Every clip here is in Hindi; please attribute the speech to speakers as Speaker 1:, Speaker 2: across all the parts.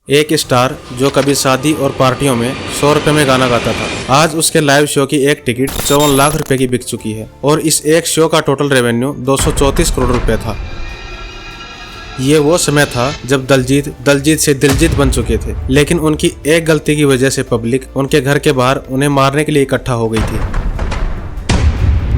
Speaker 1: एक स्टार जो कभी शादी और पार्टियों में 100 रुपए में गाना गाता था, आज उसके लाइव शो की एक टिकट 54 लाख रुपए की बिक चुकी है और इस एक शो का टोटल रेवेन्यू 234 करोड़ रुपए था। ये वो समय था जब दलजीत से दिलजीत बन चुके थे, लेकिन उनकी एक गलती की वजह से पब्लिक उनके घर के बाहर उन्हें मारने के लिए इकट्ठा हो गई थी।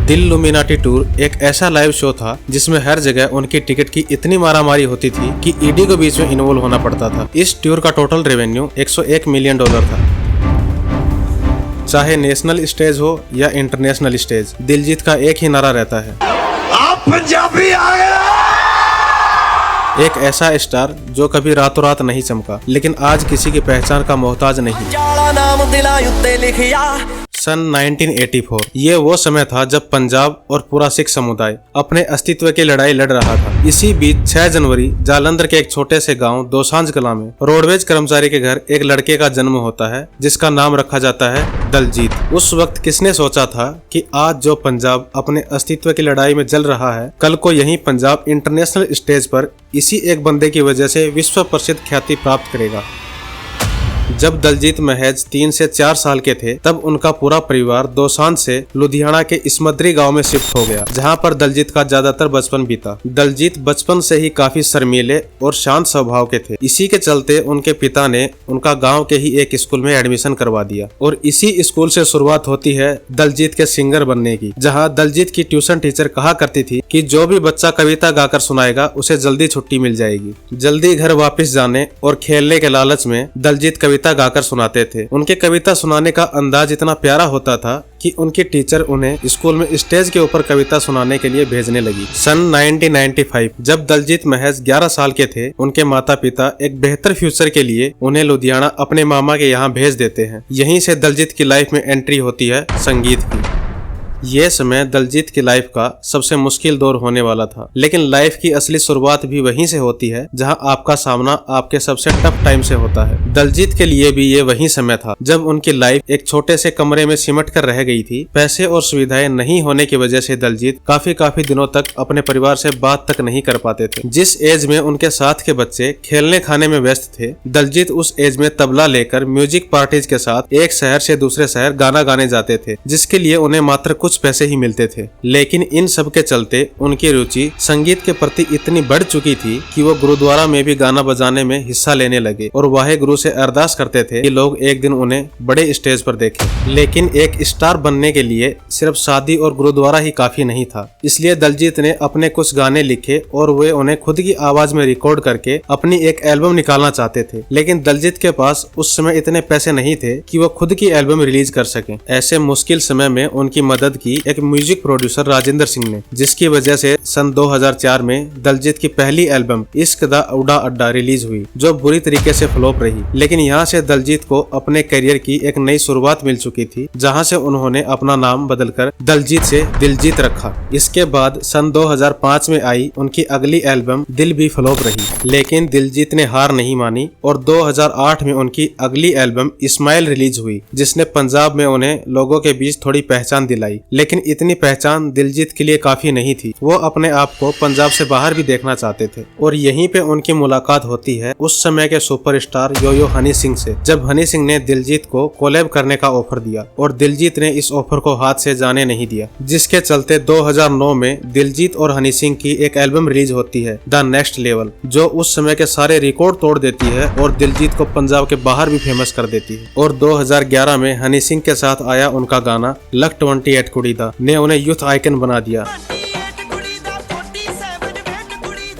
Speaker 1: दिल्लुमिनाटी टूर एक ऐसा लाइव शो था जिसमें हर जगह उनकी टिकट की इतनी मारामारी होती थी कि ईडी को बीच में इन्वॉल्व होना पड़ता था। इस टूर का टोटल रेवेन्यू $101 मिलियन था। चाहे नेशनल स्टेज हो या इंटरनेशनल स्टेज, दिलजीत का एक ही नारा रहता है, आप पंजाबी आ गए। एक ऐसा स्टार जो कभी रातों रात नहीं चमका, लेकिन आज किसी की पहचान का मोहताज नहीं। सन 1984 ये वो समय था जब पंजाब और पूरा सिख समुदाय अपने अस्तित्व की लड़ाई लड़ रहा था। इसी बीच 6 जनवरी जालंधर के एक छोटे से गांव दोसांझ कलां में रोडवेज कर्मचारी के घर एक लड़के का जन्म होता है जिसका नाम रखा जाता है दलजीत। उस वक्त किसने सोचा था कि आज जो पंजाब अपने अस्तित्व की लड़ाई में जल रहा है, कल को यही पंजाब इंटरनेशनल स्टेज पर इसी एक बंदे की वजह से विश्व प्रसिद्ध ख्याति प्राप्त करेगा। जब दलजीत महज 3 से 4 साल के थे, तब उनका पूरा परिवार दोसांझ से लुधियाना के इसमद्री गांव में शिफ्ट हो गया, जहां पर दलजीत का ज्यादातर बचपन बीता। दलजीत बचपन से ही काफी शर्मीले और शांत स्वभाव के थे। इसी के चलते उनके पिता ने उनका गांव के ही एक स्कूल में एडमिशन करवा दिया और इसी स्कूल से शुरुआत होती है दलजीत के सिंगर बनने की, जहाँ दलजीत की ट्यूशन टीचर कहा करती थी कि जो भी बच्चा कविता गाकर सुनाएगा उसे जल्दी छुट्टी मिल जाएगी। जल्दी घर वापस जाने और खेलने के लालच में दलजीत कविता गाकर सुनाते थे। उनके कविता सुनाने का अंदाज इतना प्यारा होता था कि उनकी टीचर उन्हें स्कूल में स्टेज के ऊपर कविता सुनाने के लिए भेजने लगी। सन 1995 जब दलजीत महज 11 साल के थे, उनके माता पिता एक बेहतर फ्यूचर के लिए उन्हें लुधियाना अपने मामा के यहाँ भेज देते हैं। यहीं से दलजीत की लाइफ में एंट्री होती है संगीत की। ये समय दलजीत की लाइफ का सबसे मुश्किल दौर होने वाला था, लेकिन लाइफ की असली शुरुआत भी वहीं से होती है जहां आपका सामना आपके सबसे टफ टाइम से होता है। दलजीत के लिए भी ये वही समय था जब उनकी लाइफ एक छोटे से कमरे में सिमट कर रह गई थी। पैसे और सुविधाएं नहीं होने की वजह से दलजीत काफी दिनों तक अपने परिवार से बात तक नहीं कर पाते थे। जिस एज में उनके साथ के बच्चे खेलने खाने में व्यस्त थे, दलजीत उस एज में तबला लेकर म्यूजिक पार्टीज के साथ एक शहर से दूसरे शहर गाना गाने जाते थे, जिसके लिए उन्हें मात्र कुछ पैसे ही मिलते थे। लेकिन इन सब के चलते उनकी रुचि संगीत के प्रति इतनी बढ़ चुकी थी कि वो गुरुद्वारा में भी गाना बजाने में हिस्सा लेने लगे और वाहे गुरु से अरदास करते थे कि लोग एक दिन उन्हें बड़े स्टेज पर देखें। लेकिन एक स्टार बनने के लिए सिर्फ शादी और गुरुद्वारा ही काफी नहीं था, इसलिए दलजीत ने अपने कुछ गाने लिखे और वे उन्हें खुद की आवाज में रिकॉर्ड करके अपनी एक एल्बम निकालना चाहते थे। लेकिन दलजीत के पास उस समय इतने पैसे नहीं थे कि वो खुद की एल्बम रिलीज कर सके। ऐसे मुश्किल समय में उनकी मदद की एक म्यूजिक प्रोड्यूसर राजेंद्र सिंह ने, जिसकी वजह से सन 2004 में दलजीत की पहली एल्बम इश्क दा उड़ा अड्डा रिलीज हुई, जो बुरी तरीके से फ्लॉप रही। लेकिन यहाँ से दलजीत को अपने करियर की एक नई शुरुआत मिल चुकी थी, जहाँ से उन्होंने अपना नाम बदलकर दलजीत से दिलजीत रखा। इसके बाद सन 2005 में आई उनकी अगली एल्बम दिल भी फ्लॉप रही, लेकिन दिलजीत ने हार नहीं मानी और 2008 में उनकी अगली एल्बम इस्माइल रिलीज हुई, जिसने पंजाब में उन्हें लोगों के बीच थोड़ी पहचान दिलाई। लेकिन इतनी पहचान दिलजीत के लिए काफी नहीं थी, वो अपने आप को पंजाब से बाहर भी देखना चाहते थे और यहीं पे उनकी मुलाकात होती है उस समय के सुपरस्टार यो-यो हनी सिंह से, जब हनी सिंह ने दिलजीत को कोलैब करने का ऑफर दिया और दिलजीत ने इस ऑफर को हाथ से जाने नहीं दिया, जिसके चलते 2009 में दिलजीत और हनी सिंह की एक एल्बम रिलीज होती है द नेक्स्ट लेवल, जो उस समय के सारे रिकॉर्ड तोड़ देती है और दिलजीत को पंजाब के बाहर भी फेमस कर देती है। और 2011 में हनी सिंह के साथ आया उनका गाना लक 28 कुड़ी दा ने उन्हें यूथ आइकन बना दिया,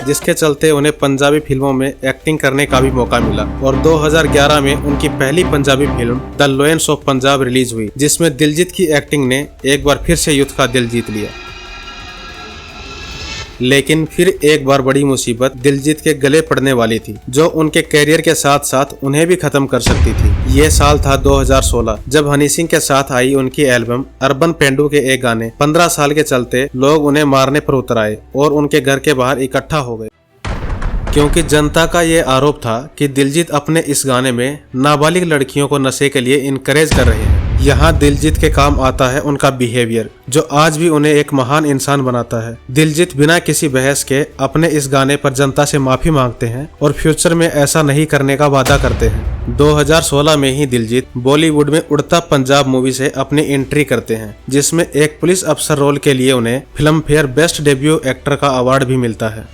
Speaker 1: जिसके चलते उन्हें पंजाबी फिल्मों में एक्टिंग करने का भी मौका मिला। और 2011 में उनकी पहली Punjabi film the lions of Punjab release हुई, जिसमें दिलजीत की एक्टिंग ने एक बार फिर से यूथ का दिल जीत लिया। लेकिन फिर एक बार बड़ी मुसीबत दिलजीत के गले पड़ने वाली थी, जो उनके करियर के साथ साथ उन्हें भी खत्म कर सकती थी। ये साल था 2016, जब हनी सिंह के साथ आई उनकी एल्बम अर्बन पेंडू के एक गाने 15 साल के चलते लोग उन्हें मारने पर उतर आए और उनके घर के बाहर इकट्ठा हो गए, क्योंकि जनता का ये आरोप था कि दिलजीत अपने इस गाने में नाबालिग लड़कियों को नशे के लिए इनकरेज कर रहे हैं। यहाँ दिलजीत के काम आता है उनका बिहेवियर, जो आज भी उन्हें एक महान इंसान बनाता है। दिलजीत बिना किसी बहस के अपने इस गाने पर जनता से माफी मांगते हैं और फ्यूचर में ऐसा नहीं करने का वादा करते हैं। 2016 में ही दिलजीत बॉलीवुड में उड़ता पंजाब मूवी से अपनी एंट्री करते हैं, जिसमें एक पुलिस अफसर रोल के लिए उन्हें film fair best debut actor का अवार्ड भी मिलता है।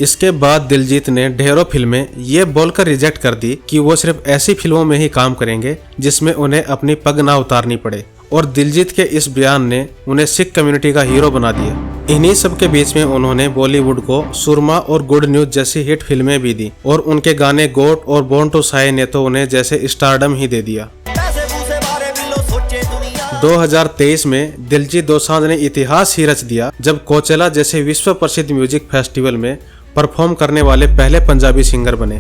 Speaker 1: इसके बाद दिलजीत ने ढेरों फिल्में ये बोलकर रिजेक्ट कर दी कि वो सिर्फ ऐसी फिल्मों में ही काम करेंगे जिसमें उन्हें अपनी पग ना उतारनी पड़े, और दिलजीत के इस बयान ने उन्हें सिख कम्युनिटी का हीरो बना दिया। इन्हीं सब के बीच में उन्होंने बॉलीवुड को सुरमा और गुड न्यूज जैसी हिट फिल्में भी दी, और उनके गाने गोट और बोर्न टू शाइन ने तो उन्हें जैसे स्टारडम ही दे दिया। 2023 में दिलजीत दोसांझ ने इतिहास ही रच दिया जब कोचेला जैसे विश्व प्रसिद्ध म्यूजिक फेस्टिवल में परफॉर्म करने वाले पहले पंजाबी सिंगर बने।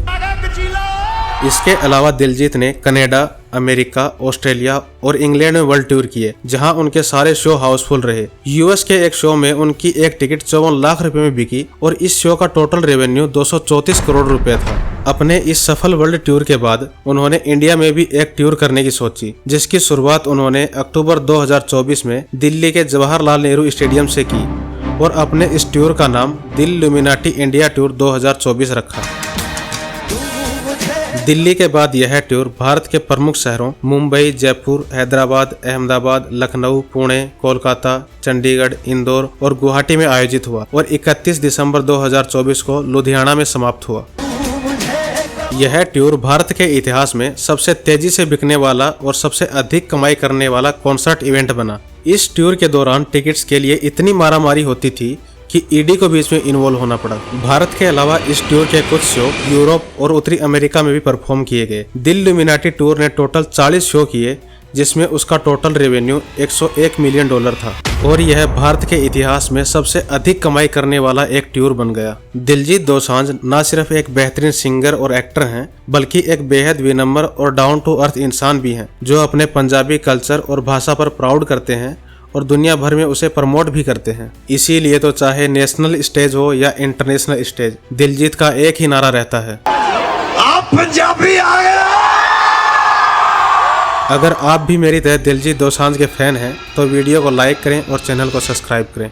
Speaker 1: इसके अलावा दिलजीत ने कनाडा, अमेरिका, ऑस्ट्रेलिया और इंग्लैंड में वर्ल्ड टूर किए, जहां उनके सारे शो हाउसफुल रहे। यूएस के एक शो में उनकी एक टिकट 54 लाख रुपए में बिकी और इस शो का टोटल रेवेन्यू 234 करोड़ रुपए था। अपने इस सफल वर्ल्ड टूर के बाद उन्होंने इंडिया में भी एक टूर करने की सोची, जिसकी शुरुआत उन्होंने अक्टूबर 2024 में दिल्ली के जवाहरलाल नेहरू स्टेडियम से की और अपने इस टूर का नाम दिल्लुमिनाटी इंडिया टूर 2024 रखा। दिल्ली के बाद यह टूर भारत के प्रमुख शहरों मुंबई, जयपुर, हैदराबाद, अहमदाबाद, लखनऊ, पुणे, कोलकाता, चंडीगढ़, इंदौर और गुवाहाटी में आयोजित हुआ और 31 दिसंबर 2024 को लुधियाना में समाप्त हुआ। यह टूर भारत के इतिहास में सबसे तेजी से बिकने वाला और सबसे अधिक कमाई करने वाला कॉन्सर्ट इवेंट बना। इस टूर के दौरान टिकट्स के लिए इतनी मारामारी होती थी कि ईडी को बीच में इन्वॉल्व होना पड़ा। भारत के अलावा इस टूर के कुछ शो यूरोप और उत्तरी अमेरिका में भी परफॉर्म किए गए। दिल्लुमिनाटी टूर ने टोटल 40 शो किए, जिसमें उसका टोटल रेवेन्यू $101 मिलियन था और यह भारत के इतिहास में सबसे अधिक कमाई करने वाला एक टूर बन गया। दिलजीत दोसांझ न सिर्फ एक बेहतरीन सिंगर और एक्टर हैं, बल्कि एक बेहद विनम्र और डाउन टू अर्थ इंसान भी हैं, जो अपने पंजाबी कल्चर और भाषा पर प्राउड करते हैं और दुनिया भर में उसे प्रमोट भी करते हैं। इसीलिए तो चाहे नेशनल स्टेज हो या इंटरनेशनल स्टेज, दिलजीत का एक ही नारा रहता है, आप पंजाबी आ गए। अगर आप भी मेरी तरह दिलजीत दोसांझ के फैन हैं तो वीडियो को लाइक करें और चैनल को सब्सक्राइब करें।